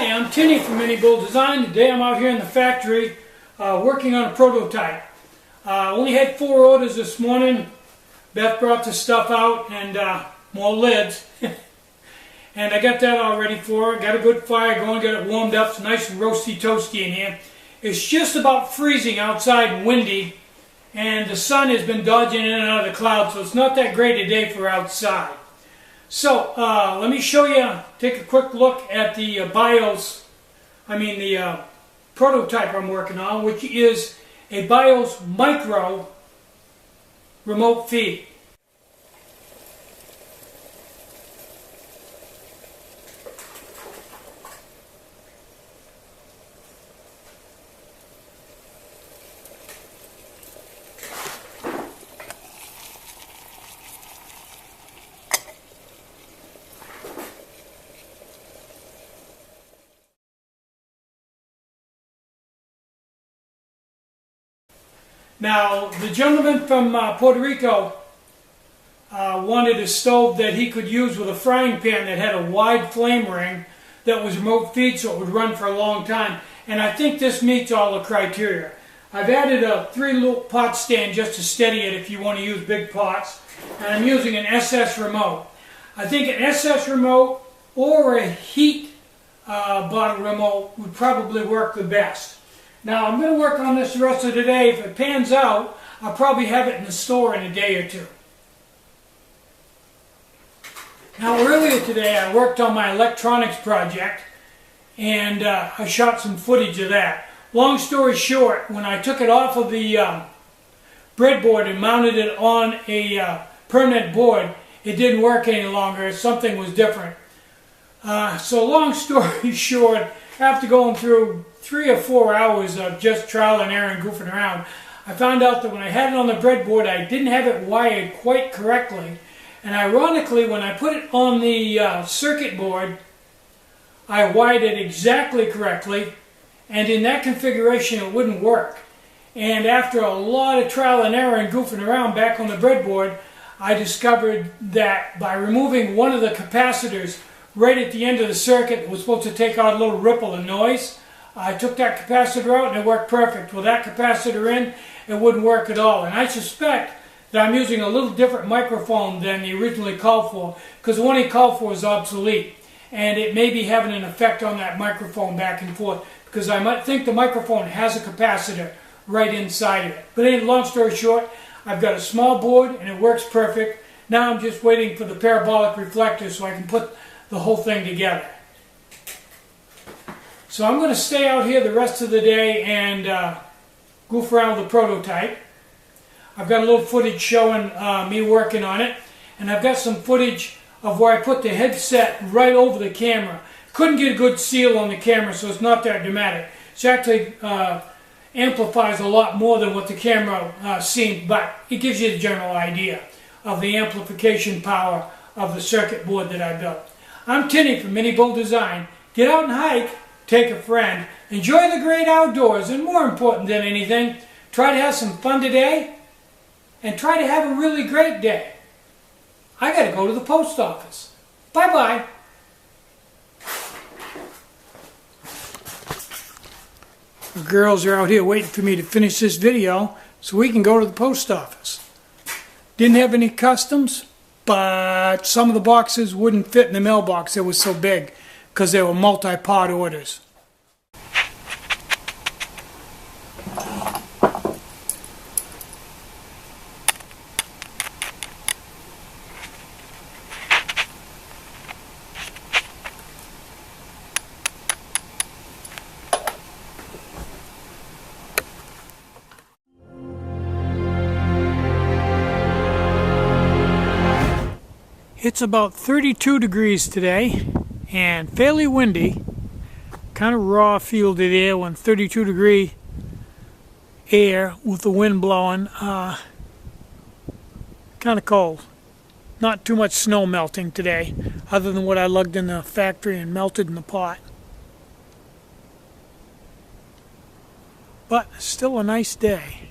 Hi, I'm Tinny from minibulldesign. Today I'm out here in the factory working on a prototype. Only had 4 orders this morning. Beth brought the stuff out and more lids. And I got that all ready for her. Got a good fire going, got it warmed up. It's nice and roasty toasty in here. It's just about freezing outside and windy. And the sun has been dodging in and out of the clouds, so it's not that great a day for outside. So let me show you, take a quick look at the the prototype I'm working on, which is a BIOS micro remote feed. Now, the gentleman from Puerto Rico wanted a stove that he could use with a frying pan that had a wide flame ring that was remote feed, so it would run for a long time. And I think this meets all the criteria. I've added a 3-loop pot stand just to steady it if you want to use big pots. And I'm using an SS remote. I think an SS remote or a heat bottle remote would probably work the best. Now, I'm going to work on this the rest of the day. If it pans out, I'll probably have it in the store in a day or two. Now, earlier today, I worked on my electronics project, and I shot some footage of that. Long story short, when I took it off of the breadboard and mounted it on a permanent board, it didn't work any longer. Something was different. So long story short, after going through 3 or 4 hours of just trial and error and goofing around, I found out that when I had it on the breadboard, I didn't have it wired quite correctly. And ironically, when I put it on the circuit board, I wired it exactly correctly, and in that configuration it wouldn't work. And after a lot of trial and error and goofing around back on the breadboard, I discovered that by removing one of the capacitors right at the end of the circuit, it was supposed to take out a little ripple of noise. I took that capacitor out and it worked perfect. With that capacitor in, it wouldn't work at all. And I suspect that I'm using a little different microphone than he originally called for, because the one he called for is obsolete. And it may be having an effect on that microphone back and forth, because I might think the microphone has a capacitor right inside of it. But anyway, long story short, I've got a small board and it works perfect. Now I'm just waiting for the parabolic reflector so I can put the whole thing together. So I'm going to stay out here the rest of the day and goof around with the prototype. I've got a little footage showing me working on it, and I've got some footage of where I put the headset right over the camera. Couldn't get a good seal on the camera, so it's not that dramatic. It actually amplifies a lot more than what the camera seemed, but it gives you the general idea of the amplification power of the circuit board that I built. I'm Tinny from minibulldesign. Get out and hike, take a friend, enjoy the great outdoors, and more important than anything, try to have some fun today, and try to have a really great day. I gotta go to the post office. Bye-bye. The girls are out here waiting for me to finish this video so we can go to the post office. Didn't have any customs, but some of the boxes wouldn't fit in the mailbox. It was so big because they were multi-part orders. It's about 32 degrees today and fairly windy. Kind of raw field of air when 32-degree air with the wind blowing. Kind of cold. Not too much snow melting today, other than what I lugged in the factory and melted in the pot. But still a nice day.